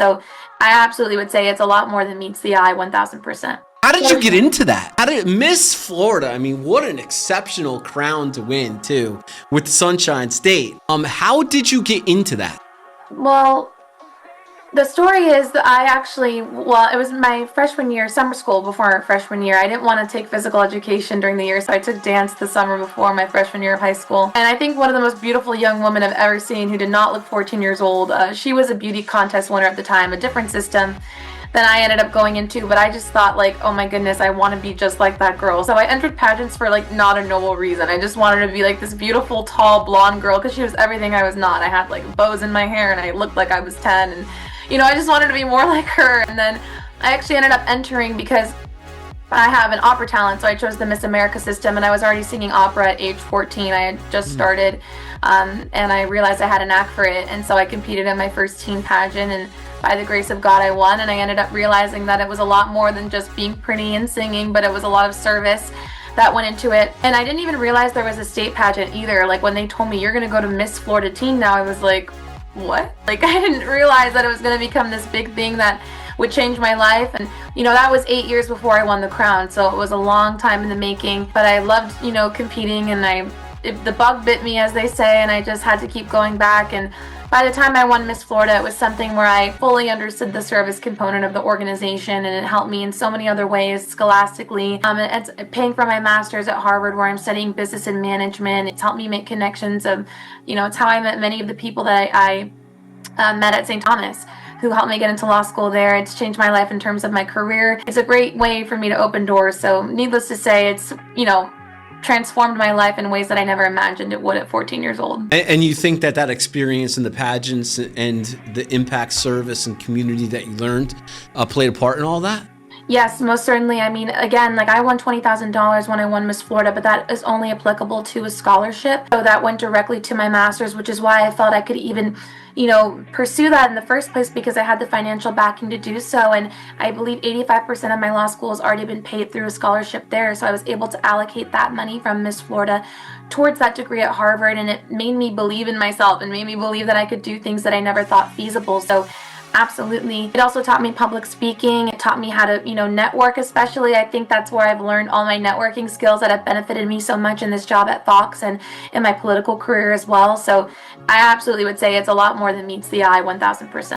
So I absolutely would say it's a lot more than meets the eye, 1000%. How did you get into that? How did Miss Florida? I mean, what an exceptional crown to win too, with Sunshine State. How did you get into that? Well, the story is that it was my freshman year, summer school before freshman year. I didn't want to take physical education during the year, so I took dance the summer before my freshman year of high school. And I think one of the most beautiful young women I've ever seen who did not look 14 years old. She was a beauty contest winner at the time, a different system than I ended up going into, but I just thought like, oh my goodness, I want to be just like that girl. So I entered pageants for like not a noble reason. I just wanted to be like this beautiful, tall, blonde girl because she was everything I was not. I had like bows in my hair and I looked like I was 10, and I just wanted to be more like her. And then I actually ended up entering because I have an opera talent, so I chose the Miss America system, and I was already singing opera at age 14. I had just started, and I realized I had a knack for it, and so I competed in my first teen pageant, and by the grace of God, I won, and I ended up realizing that it was a lot more than just being pretty and singing, but it was a lot of service that went into it. And I didn't even realize there was a state pageant either. Like when they told me you're gonna go to Miss Florida Teen now, I was like, what? Like I didn't realize that it was gonna become this big thing that would change my life. And that was 8 years before I won the crown, so it was a long time in the making. But I loved competing, and the bug bit me, as they say, and I just had to keep going back. And by the time I won Miss Florida, it was something where I fully understood the service component of the organization, and it helped me in so many other ways scholastically. It's paying for my master's at Harvard, where I'm studying business and management. It's helped me make connections of, it's how I met many of the people that I met at St. Thomas, who helped me get into law school there. It's changed my life in terms of my career. It's a great way for me to open doors. So needless to say, it's, transformed my life in ways that I never imagined it would at 14 years old. And you think that experience in the pageants and the impact service and community that you learned played a part in all that? Yes, most certainly. I mean, again, like I won $20,000 when I won Miss Florida, but that is only applicable to a scholarship. So that went directly to my master's, which is why I felt I could even, pursue that in the first place, because I had the financial backing to do so. And I believe 85% of my law school has already been paid through a scholarship there. So I was able to allocate that money from Miss Florida towards that degree at Harvard. And it made me believe in myself and made me believe that I could do things that I never thought feasible. So absolutely. It also taught me public speaking. It taught me how to, network especially. I think that's where I've learned all my networking skills that have benefited me so much in this job at Fox and in my political career as well. So I absolutely would say it's a lot more than meets the eye, 1000%.